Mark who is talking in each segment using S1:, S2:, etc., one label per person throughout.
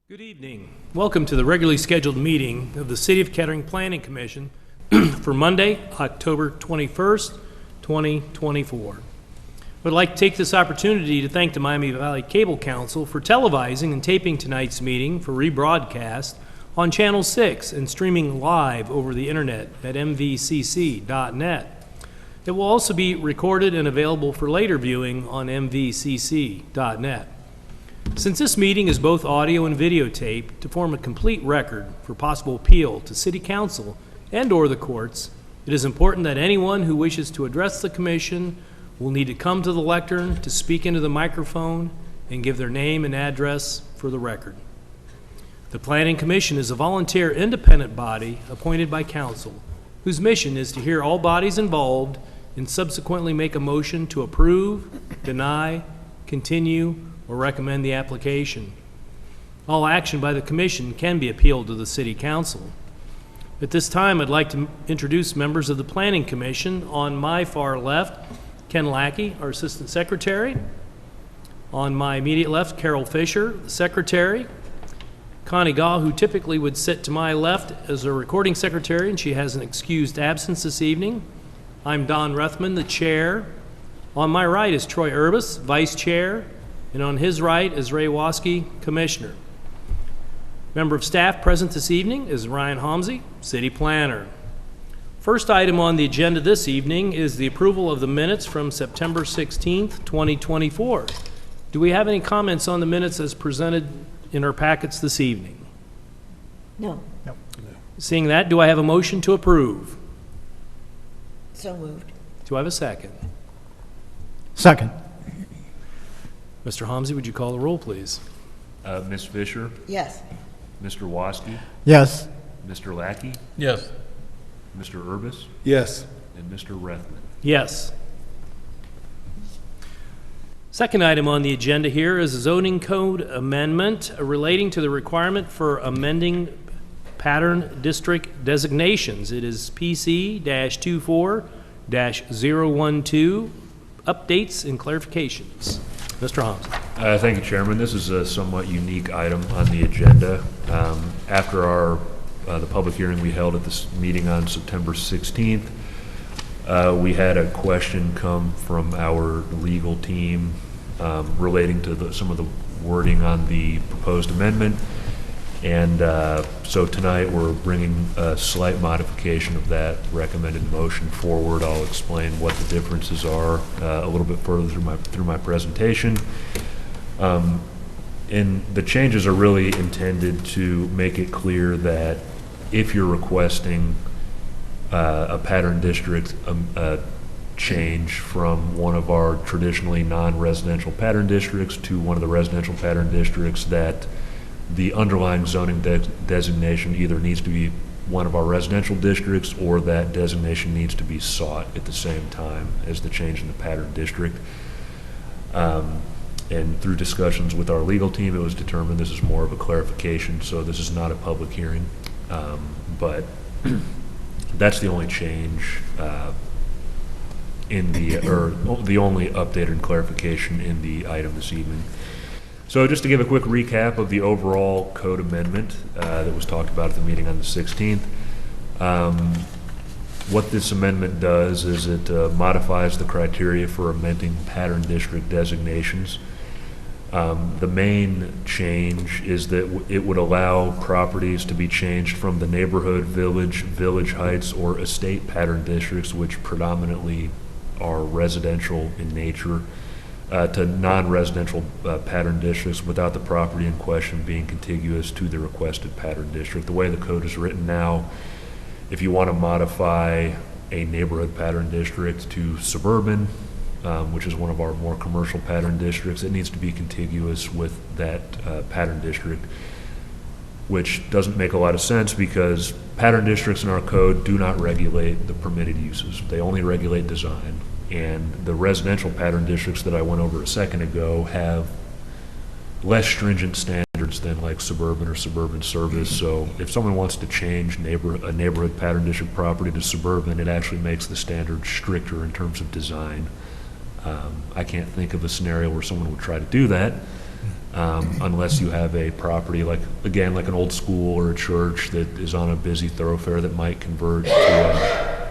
S1: Good evening. Welcome to the regularly scheduled meeting of the City of Kettering Planning Commission for Monday, October 21st, 2024. I would like to take this opportunity to thank the Miami Valley Cable Council for televising and taping tonight's meeting for rebroadcast on Channel 6 and streaming live over the internet at mvcc.net. It will also be recorded and available for later viewing on mvcc.net. Since this meeting is both audio and videotaped to form a complete record for possible appeal to City Council and/or the courts, it is important that anyone who wishes to address the Commission will need to come to the lectern to speak into the microphone and give their name and address for the record. The Planning Commission is a volunteer independent body appointed by Council, whose mission is to hear all bodies involved and subsequently make a motion to approve, deny, continue, or recommend the application. All action by the Commission can be appealed to the City Council. At this time, I'd like to introduce members of the Planning Commission. On my far left, Ken Lackey, our Assistant Secretary. On my immediate left, Carol Fisher, the Secretary. Connie Gaw, who typically would sit to my left as a recording secretary, and she has an excused absence this evening. I'm Don Ruthman, the Chair. On my right is Troy Urbis, Vice Chair. And on his right is Ray Waskey, Commissioner. Member of staff present this evening is Ryan Homsey, City Planner. First item on the agenda this evening is the approval of the minutes from September 16th, 2024. Do we have any comments on the minutes as presented in our packets this evening?
S2: No.
S1: Seeing that, do I have a motion to approve?
S2: So moved.
S1: Do I have a second?
S3: Second.
S1: Mr. Homsey, would you call the roll, please?
S4: Ms. Fisher,
S2: Yes.
S4: Mr. Waskey,
S3: Yes.
S4: Mr. Lackey,
S3: Yes.
S4: Mr. Urbis,
S3: Yes.
S4: and Mr. Rethman.
S1: Yes. Second item on the agenda here is a zoning code amendment relating to the requirement for amending pattern district designations. It is PC-24-012, updates and clarifications. Mr. Homsey.
S4: Thank you, Chairman. This is a somewhat unique item on the agenda. After the public hearing we held at this meeting on September 16th, we had a question come from our legal team relating to some of the wording on the proposed amendment. And so tonight we're bringing a slight modification of that recommended motion forward. I'll explain what the differences are a little bit further through my presentation. And the changes are really intended to make it clear that if you're requesting a pattern district change from one of our traditionally non-residential pattern districts to one of the residential pattern districts, that the underlying zoning designation either needs to be one of our residential districts or that designation needs to be sought at the same time as the change in the pattern district. And through discussions with our legal team, it was determined this is more of a clarification, so this is not a public hearing. But that's the only change the only update and clarification in the item this evening. So just to give a quick recap of the overall code amendment that was talked about at the meeting on the 16th, what this amendment does is it modifies the criteria for amending pattern district designations. The main change is that it would allow properties to be changed from the neighborhood, village heights, or estate pattern districts, which predominantly are residential in nature, to non-residential pattern districts without the property in question being contiguous to the requested pattern district. The way the code is written now, if you want to modify a neighborhood pattern district to suburban, which is one of our more commercial pattern districts, it needs to be contiguous with that pattern district, which doesn't make a lot of sense because pattern districts in our code do not regulate the permitted uses. They only regulate design. And the residential pattern districts that I went over a second ago have less stringent standards than like suburban or suburban service. So if someone wants to change a neighborhood pattern district property to suburban, it actually makes the standards stricter in terms of design. I can't think of a scenario where someone would try to do that. unless you have a property like, again, like an old school or a church that is on a busy thoroughfare that might convert to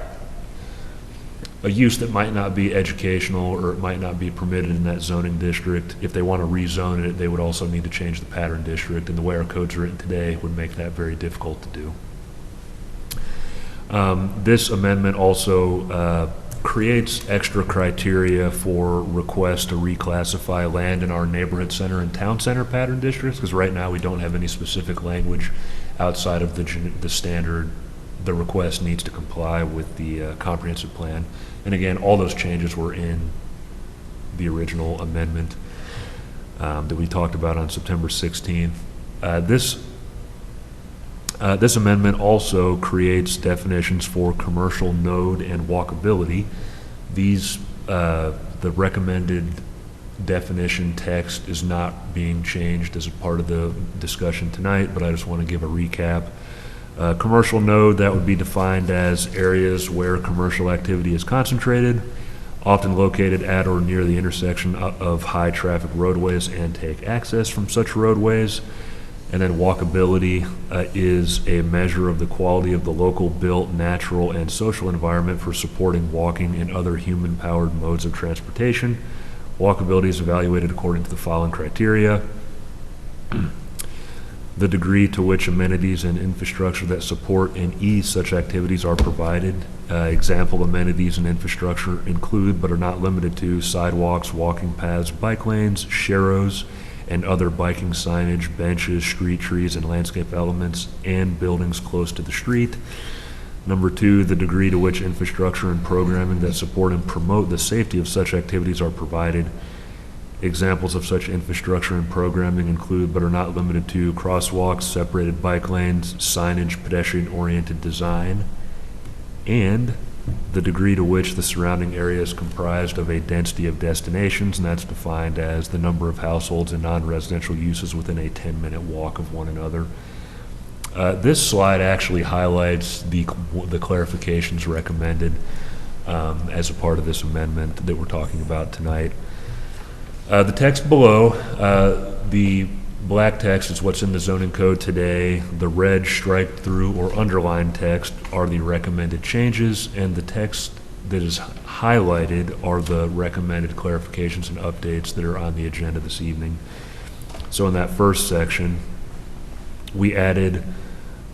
S4: a use that might not be educational or it might not be permitted in that zoning district. If they want to rezone it, they would also need to change the pattern district, and the way our code's written today would make that very difficult to do. This amendment also creates extra criteria for requests to reclassify land in our neighborhood center and town center pattern districts, because right now we don't have any specific language outside of the standard. The request needs to comply with the comprehensive plan. And again, all those changes were in the original amendment that we talked about on September 16th. This amendment also creates definitions for commercial node and walkability. These, the recommended definition text is not being changed as a part of the discussion tonight, but I just want to give a recap. Commercial node, that would be defined as areas where commercial activity is concentrated, often located at or near the intersection of high traffic roadways and take access from such roadways. And then walkability is a measure of the quality of the local built, natural, and social environment for supporting walking and other human-powered modes of transportation. Walkability is evaluated according to the following criteria: the degree to which amenities and infrastructure that support and ease such activities are provided. Example amenities and infrastructure include, but are not limited to, sidewalks, walking paths, bike lanes, sharrows, and other biking signage, benches, street trees, and landscape elements, and buildings close to the street. Number two, the degree to which infrastructure and programming that support and promote the safety of such activities are provided. Examples of such infrastructure and programming include, but are not limited to, crosswalks, separated bike lanes, signage, pedestrian-oriented design, and the degree to which the surrounding area is comprised of a density of destinations, and that's defined as the number of households and non-residential uses within a 10-minute walk of one another. This slide actually highlights the clarifications recommended as a part of this amendment that we're talking about tonight. The text below, the black text is what's in the zoning code today. The red striped through or underlined text are the recommended changes, and the text that is highlighted are the recommended clarifications and updates that are on the agenda this evening. So in that first section, we added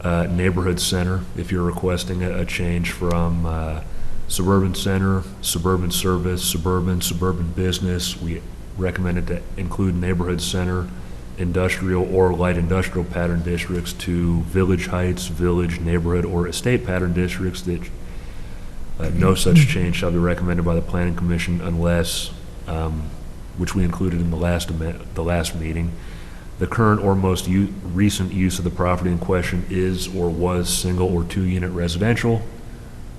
S4: neighborhood center. If you're requesting a change from suburban center, suburban service, suburban business, we recommended to include neighborhood center, industrial or light industrial pattern districts to village heights, village, neighborhood, or estate pattern districts. That no such change shall be recommended by the Planning Commission unless, which we included in the last meeting, the current or most recent use of the property in question is or was single or 2-unit residential.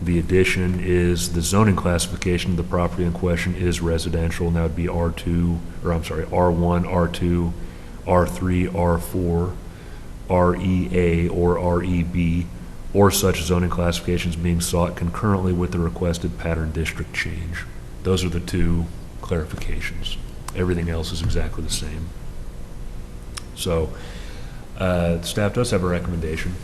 S4: The addition is the zoning classification of the property in question is residential, and that would be R1, R2, R3, R4, REA, or REB, or such zoning classifications being sought concurrently with the requested pattern district change. Those are the two clarifications. Everything else is exactly the same. So, staff does have a recommendation.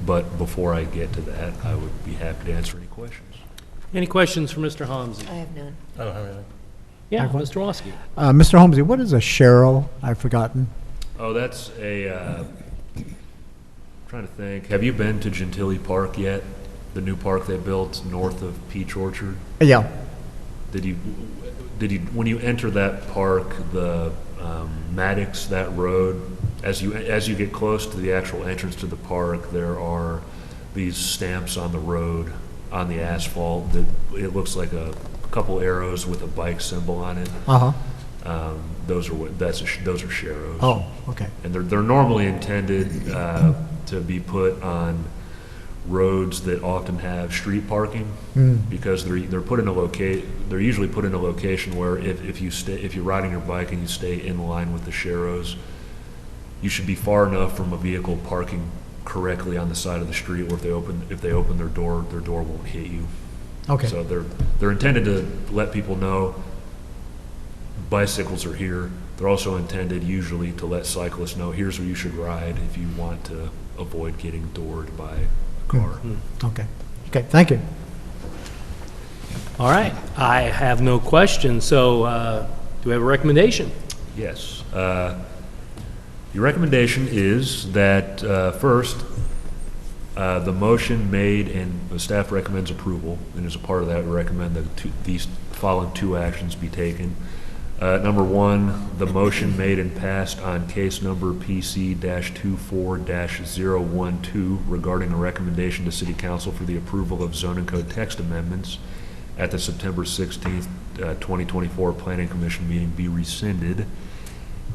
S4: But before I get to that, I would be happy to answer any questions.
S1: Any questions for Mr. Homsey?
S2: I have none.
S5: I don't have anything.
S1: Yeah,
S3: have one.
S1: Mr. Waskey.
S3: Mr. Holmesy, what is a sharrow? I've forgotten.
S4: Oh, that's a, trying to think. Have you been to Gentilly Park yet? The new park they built north of Peach Orchard?
S3: Yeah.
S4: Did you, when you enter that park, the Maddox, that road, as you get close to the actual entrance to the park, there are these stamps on the road, on the asphalt, that it looks like a couple arrows with a bike symbol on it. Those are sharrows.
S3: Oh, okay.
S4: And they're normally intended to be put on roads that often have street parking, because they're usually put in a location where if you're riding your bike and you stay in line with the sharrows, you should be far enough from a vehicle parking correctly on the side of the street where if they open their door won't hit you.
S3: Okay.
S4: So they're intended to let people know bicycles are here, They're also intended usually to let cyclists know, here's where you should ride if you want to avoid getting doored by a car.
S3: Okay. Okay, thank you.
S1: All right, I have no questions, so do we have a recommendation?
S4: Yes. Your recommendation is that, first, the motion made and the staff recommends approval, and as a part of that, we recommend that these following two actions be taken. Number one, the motion made and passed on case number PC-24-012 regarding a recommendation to City Council for the approval of zoning code text amendments at the September 16th, 2024 Planning Commission meeting be rescinded.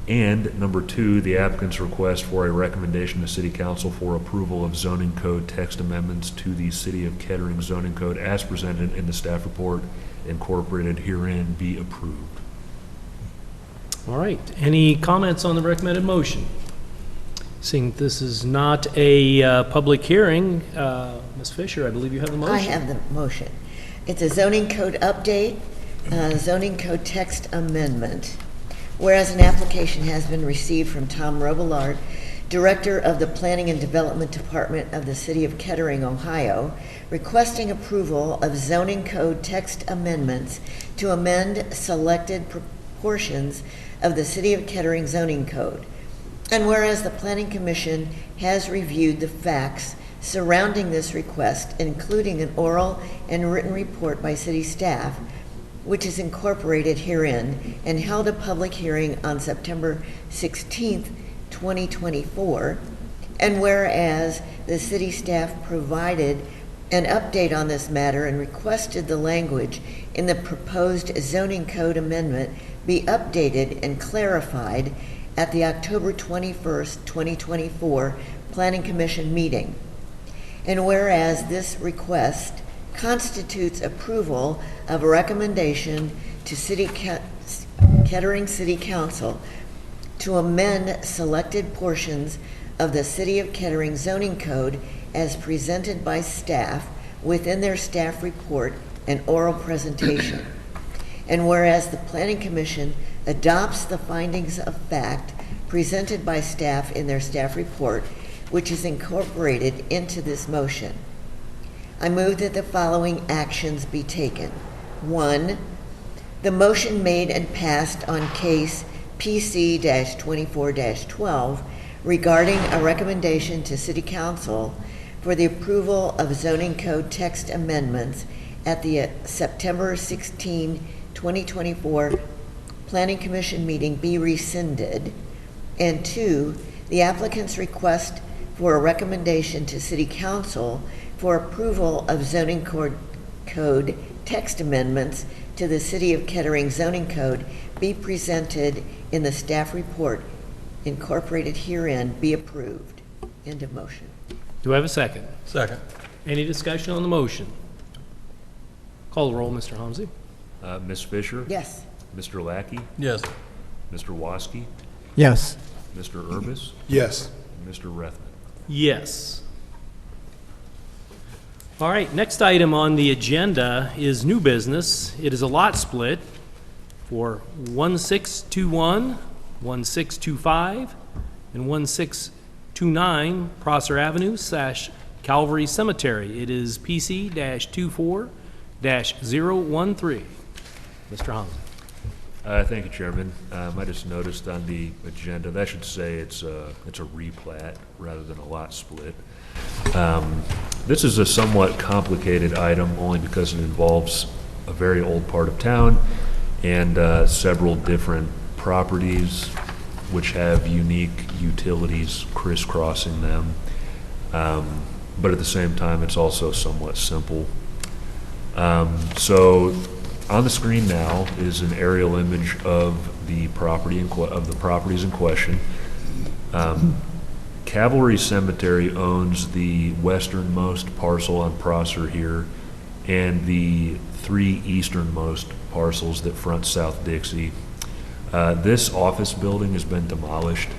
S4: And number two, the applicant's request for a recommendation to City Council for approval of zoning code text amendments to the City of Kettering zoning code as presented in the staff report incorporated herein be approved.
S1: All right, any comments on the recommended motion? Seeing this is not a public hearing, Ms. Fisher, I believe you have the motion.
S2: I have the motion. It's a zoning code update, zoning code text amendment. Whereas an application has been received from Tom Robillard, Director of the Planning and Development Department of the City of Kettering, Ohio, requesting approval of zoning code text amendments to amend selected portions of the City of Kettering zoning code. And whereas the Planning Commission has reviewed the facts surrounding this request, including an oral and written report by city staff, which is incorporated herein, and held a public hearing on September 16th, 2024, and whereas the city staff provided an update on this matter and requested the language in the proposed zoning code amendment be updated and clarified at the October 21st, 2024 Planning Commission meeting. And whereas this request constitutes approval of a recommendation to Kettering City Council to amend selected portions of the City of Kettering zoning code as presented by staff within their staff report and oral presentation. And whereas the Planning Commission adopts the findings of fact presented by staff in their staff report, which is incorporated into this motion, I move that the following actions be taken. 1, the motion made and passed on case PC-24-12 regarding a recommendation to City Council for the approval of zoning code text amendments at the September 16, 2024 Planning Commission meeting be rescinded. And 2, the applicant's request for a recommendation to City Council for approval of zoning code text amendments to the City of Kettering zoning code be presented in the staff report incorporated herein be approved. End of motion.
S1: Do I have a second?
S5: Second.
S1: Any discussion on the motion? Call the roll, Mr. Homsey.
S4: Ms. Fisher?
S2: Yes.
S4: Mr. Lackey?
S5: Yes.
S4: Mr. Waske?
S3: Yes.
S4: Mr. Urbis?
S5: Yes.
S4: And Mr. Rethman?
S1: Yes. All right, next item on the agenda is new business. It is a lot split for 1621, 1625, and 1629 Prosser Avenue / Calvary Cemetery. It is PC-24-013. Mr. Homsey.
S4: Thank you, Chairman. I just noticed on the agenda, that should say it's a replat rather than a lot split. This is a somewhat complicated item only because it involves a very old part of town and several different properties which have unique utilities crisscrossing them. But at the same time, it's also somewhat simple. So on the screen now is an aerial image of the property of the properties in question. Cavalry Cemetery owns the westernmost parcel on Prosser here and the 3 easternmost parcels that front South Dixie. This office building has been demolished.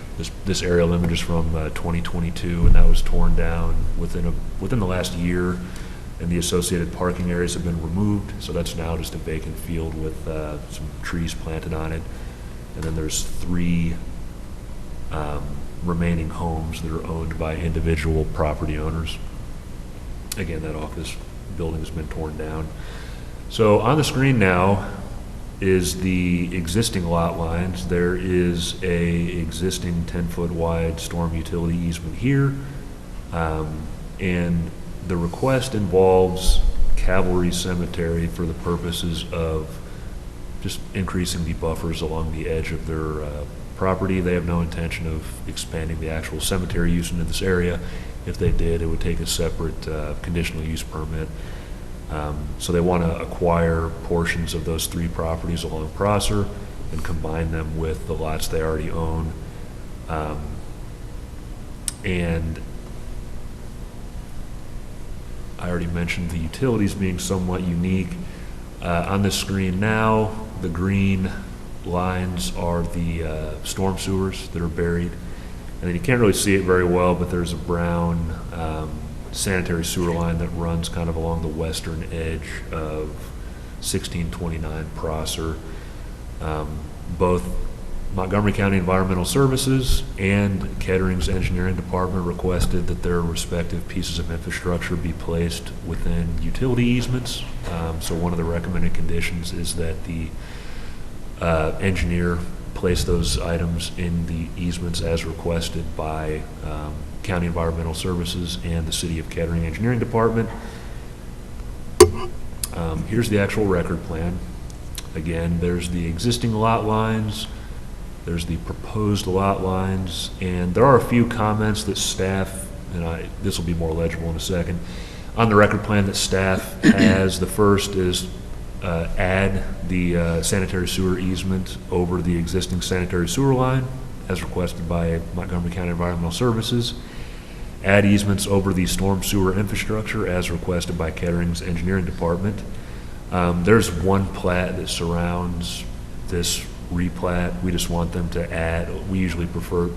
S4: This aerial image is from 2022, and that was torn down within the last year, and the associated parking areas have been removed, so that's now just a vacant field with some trees planted on it. and then there's 3 remaining homes that are owned by individual property owners. Again, that office building has been torn down. So on the screen now is the existing lot lines. There is a existing 10-foot wide storm utility easement here. And the request involves Cavalry Cemetery for the purposes of just increasing the buffers along the edge of their property. They have no intention of expanding the actual cemetery use into this area. If they did, it would take a separate conditional use permit. So they want to acquire portions of those 3 properties along Prosser and combine them with the lots they already own. And I already mentioned the utilities being somewhat unique. On this screen now, the green lines are the storm sewers that are buried. And then you can't really see it very well, but there's a brown sanitary sewer line that runs kind of along the western edge of 1629 Prosser. Both Montgomery County Environmental Services and Kettering's Engineering Department requested that their respective pieces of infrastructure be placed within utility easements. So one of the recommended conditions is that the engineer place those items in the easements as requested by County Environmental Services and the City of Kettering Engineering Department. Here's the actual record plan. Again, there's the existing lot lines, there's the proposed lot lines, and there are a few comments that staff, and this will be more legible in a second, on the record plan that staff has. The first is add the sanitary sewer easement over the existing sanitary sewer line as requested by Montgomery County Environmental Services. Add easements over the storm sewer infrastructure as requested by Kettering's Engineering Department. There's one plat that surrounds this replat. We just want them to add, we usually prefer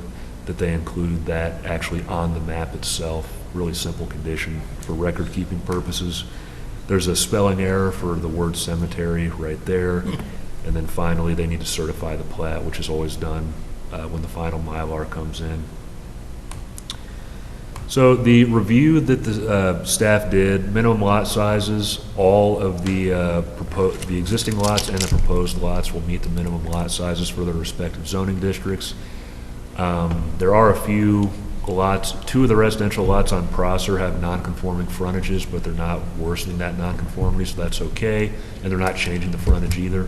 S4: that they include that actually on the map itself. Really simple condition for record keeping purposes. There's a spelling error for the word cemetery right there. And then finally, they need to certify the plat, which is always done when the final Mylar comes in. So the review that the staff did, minimum lot sizes, all of the existing lots and the proposed lots will meet the minimum lot sizes for their respective zoning districts. There are a few lots, 2 of the residential lots on Prosser have non-conforming frontages, but they're not worsening that non-conformity, so that's okay, and they're not changing the frontage either.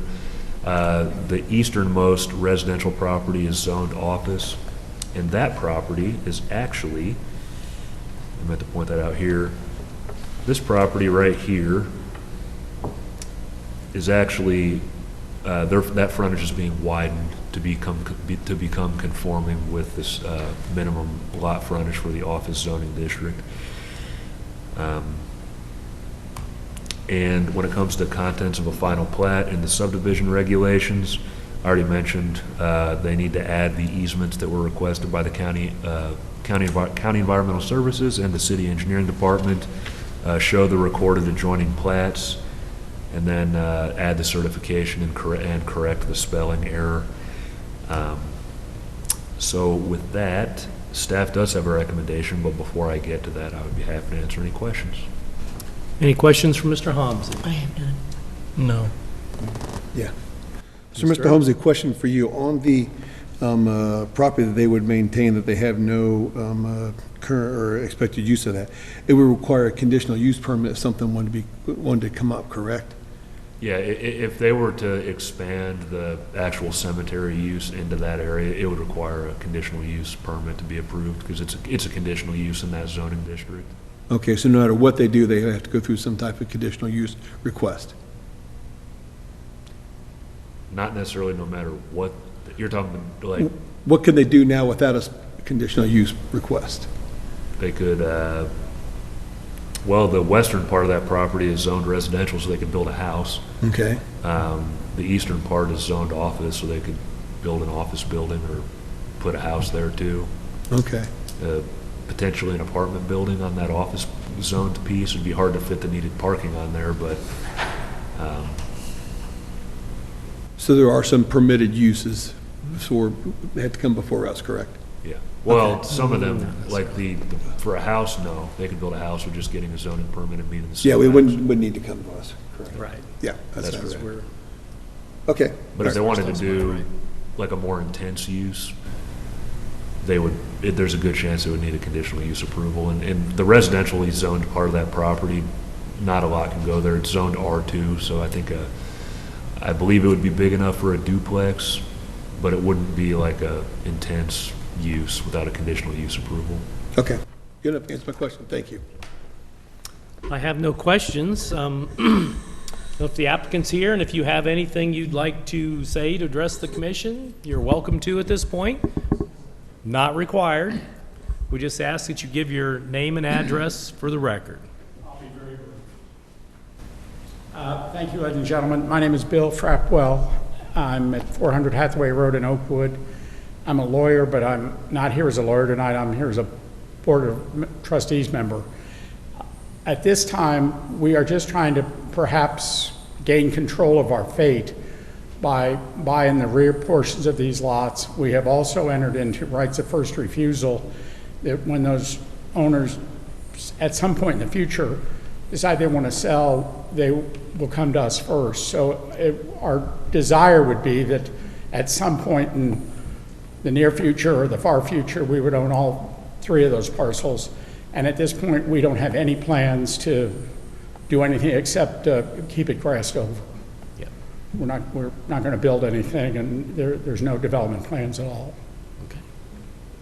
S4: The easternmost residential property is zoned office, and that property is actually, I meant to point that out here, this property right here is actually, that frontage is being widened to become conforming with this minimum lot frontage for the office zoning district. And when it comes to contents of a final plat and the subdivision regulations, I already mentioned they need to add the easements that were requested by the County Environmental Services and the City Engineering Department, show the recorded adjoining plats, and then add the certification and correct the spelling error. So with that, staff does have a recommendation, but before I get to that, I would be happy to answer any questions.
S1: Any questions for Mr. Homsey?
S2: I have none.
S1: No.
S5: Yeah. So, Mr. Holmes, a question for you. On the property that they would maintain that they have no current or expected use of that, it would require a conditional use permit if something wanted to come up, correct?
S4: Yeah, if they were to expand the actual cemetery use into that area, it would require a conditional use permit to be approved because it's a conditional use in that zoning district.
S5: Okay, so no matter what they do, they have to go through some type of conditional use request.
S4: Not necessarily no matter what, you're talking like,
S5: What can they do now without a conditional use request?
S4: they could, well, the western part of that property is zoned residential, so they could build a house.
S5: Okay.
S4: The eastern part is zoned office, so they could build an office building or put a house there too.
S5: Okay.
S4: Potentially an apartment building on that office zoned piece. It'd be hard to fit the needed parking on there, but
S5: So there are some permitted uses they had to come before us, correct?
S4: Yeah. Well, some of them, like for a house, no. They could build a house with just getting a zoning permit and meeting the
S5: Yeah, we
S4: setbacks.
S5: wouldn't need to come to us, correct?
S1: Right.
S5: Yeah, that's
S4: That's
S5: correct. Okay.
S4: But if they wanted to do like a more intense use, there's a good chance they would need a conditional use approval. And the residentially zoned part of that property, not a lot can go there. It's zoned R2, so I believe it would be big enough for a duplex, but it wouldn't be like a intense use without a conditional use approval.
S5: Okay, good enough, answer my question, thank you.
S1: I have no questions. If the applicant's here, and if you have anything you'd like to say to address the commission, you're welcome to at this point. Not required. We just ask that you give your name and address for the record.
S6: I'll be very brief. Thank you, ladies and gentlemen. My name is Bill Frapwell. I'm at 400 Hathaway Road in Oakwood. I'm a lawyer, but I'm not here as a lawyer tonight. I'm here as a Board of Trustees member. At this time, we are just trying to perhaps gain control of our fate by buying the rear portions of these lots. We have also entered into rights of first refusal that when those owners at some point in the future decide they want to sell, they will come to us first. So our desire would be that at some point in the near future or the far future, we would own all three of those parcels. And at this point, we don't have any plans to do anything except keep it grassed over.
S1: Yeah.
S6: We're not going to build anything, and there's no development plans at all.
S1: Okay.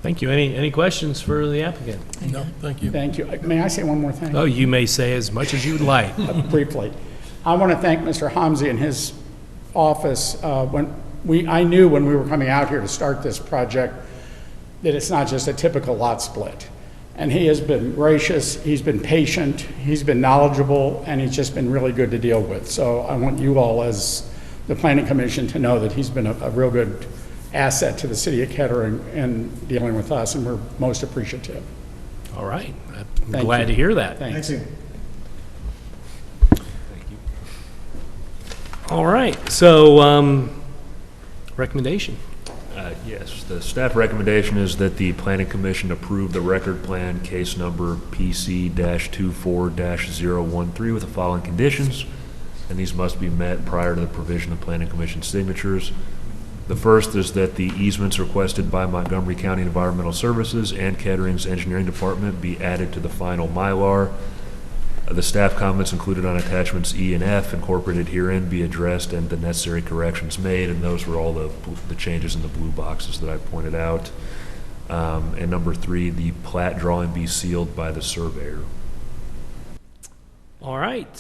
S1: Thank you. Any questions for the applicant?
S7: No, thank you.
S6: Thank you. May I say one more thing?
S1: Oh, you may say as much as you would like.
S6: Briefly. I want to thank Mr. Hamzi and his office. I knew when we were coming out here to start this project that it's not just a typical lot split. And he has been gracious, he's been patient, he's been knowledgeable, and he's just been really good to deal with. So I want you all as the Planning Commission to know that he's been a real good asset to the city of Kettering in dealing with us, and we're most appreciative.
S1: All right. I'm
S6: Thank
S1: glad
S6: you.
S1: to hear that.
S6: Thanks.
S1: All right. So, recommendation.
S4: Yes, the staff recommendation is that the Planning Commission approve the record plan case number PC-24-013 with the following conditions, and these must be met prior to the provision of Planning Commission signatures. The first is that the easements requested by Montgomery County Environmental Services and Kettering's Engineering Department be added to the final Mylar. The staff comments included on attachments E and F incorporated herein be addressed and the necessary corrections made, and those were all the changes in the blue boxes that I pointed out. And number 3, the plat drawing be sealed by the surveyor.
S1: All right.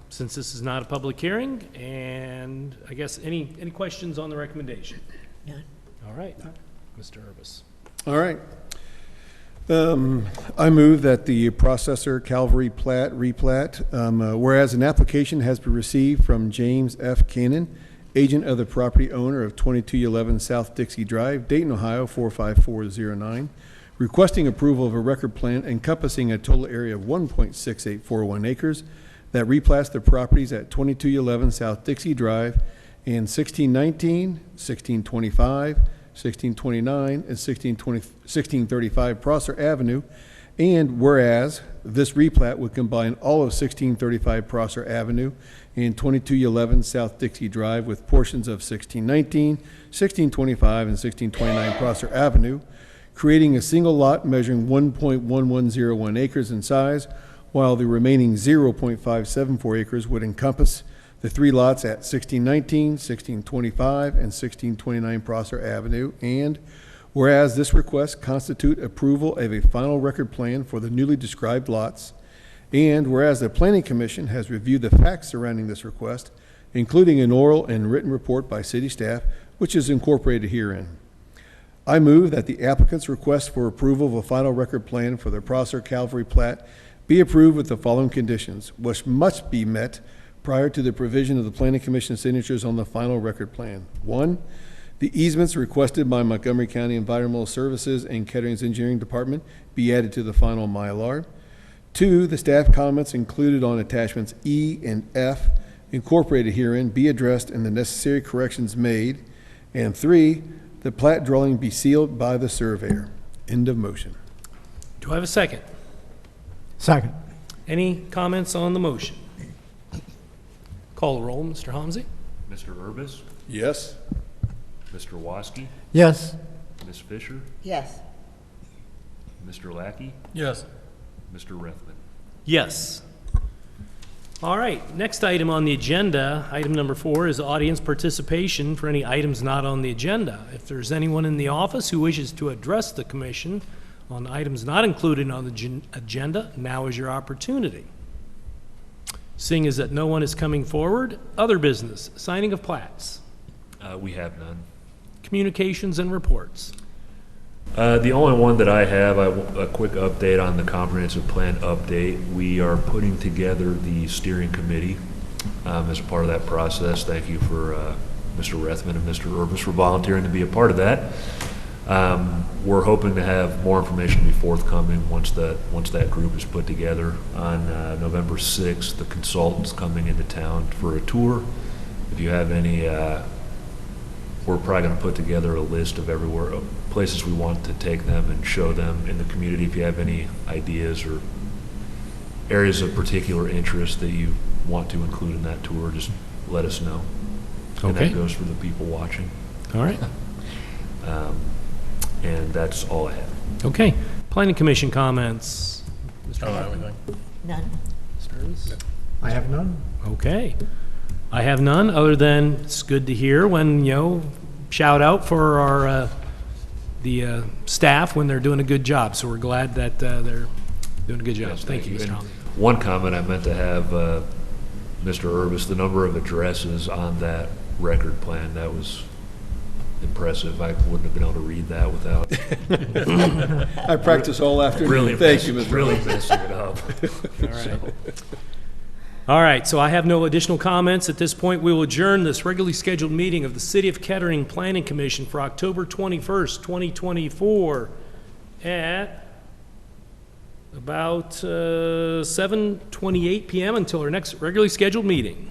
S1: Since this is not a public hearing, and I guess any questions on the recommendation?
S2: None.
S1: All right. Mr. Urbis.
S5: All right. I move that the processor Calvary replat, whereas an application has been received from James F. Cannon, agent of the property owner of 2211 South Dixie Drive, Dayton, Ohio 45409, requesting approval of a record plan encompassing a total area of 1.6841 acres that replats the properties at 2211 South Dixie Drive and 1619, 1625, 1629, and 1635 Prosser Avenue, and whereas this replat would combine all of 1635 Prosser Avenue and 2211 South Dixie Drive with portions of 1619, 1625, and 1629 Prosser Avenue, creating a single lot measuring 1.1101 acres in size, while the remaining 0.574 acres would encompass the 3 lots at 1619, 1625, and 1629 Prosser Avenue, and whereas this request constitute approval of a final record plan for the newly described lots, and whereas the Planning Commission has reviewed the facts surrounding this request, including an oral and written report by city staff, which is incorporated herein. I move that the applicant's request for approval of a final record plan for the Prosser Calvary plat be approved with the following conditions, which must be met prior to the provision of the Planning Commission signatures on the final record plan. 1, the easements requested by Montgomery County Environmental Services and Kettering's Engineering Department be added to the final Mylar. 2, the staff comments included on attachments E and F incorporated herein be addressed and the necessary corrections made. And 3, the plat drawing be sealed by the surveyor. End of motion.
S1: Do I have a second?
S3: Second.
S1: Any comments on the motion? Call the roll, Mr. Homsey?
S4: Mr. Urbis,
S5: Yes?
S4: Mr. Woski,
S3: Yes.
S4: Ms. Fisher,
S2: Yes.
S4: Mr. Lackey,
S1: Yes.
S4: Mr. Rethman.
S1: Yes. All right, next item on the agenda, item number 4, is audience participation for any items not on the agenda. If there's anyone in the office who wishes to address the commission on items not included on the agenda, now is your opportunity. Seeing as that no one is coming forward, other business, signing of plats,
S4: We have none.
S1: communications and reports.
S4: The only one that I have, a quick update on the comprehensive plan update. We are putting together the steering committee as a part of that process. Thank you for Mr. Rethman and Mr. Urbis for volunteering to be a part of that. We're hoping to have more information to be forthcoming once that group is put together. On November 6th, the consultant's coming into town for a tour. If you have any, we're probably going to put together a list of places we want to take them and show them in the community. If you have any ideas or areas of particular interest that you want to include in that tour, just let us know. And
S1: Okay.
S4: that goes for the people watching.
S1: All right.
S4: And that's all I have.
S1: Okay. Planning Commission comments. Mr.
S2: None?
S3: I have none.
S1: Okay. I have none, other than it's good to hear when, shout out for our, the staff when they're doing a good job. So we're glad that they're doing a good job.
S4: Yes,
S1: Thank you, Mr.
S4: And
S1: Holmes.
S4: one comment I meant to have, Mr. Urbis, the number of addresses on that record plan, that was impressive. I wouldn't have been able to read that without
S5: I practiced all afternoon.
S4: really
S5: Thank you, Mr.
S4: really
S5: Rhodes.
S4: messing it up.
S1: All right, so I have no additional comments. At this point, we will adjourn this regularly scheduled meeting of the City of Kettering Planning Commission for October 21st, 2024 at about 7:28 p.m. until our next regularly scheduled meeting.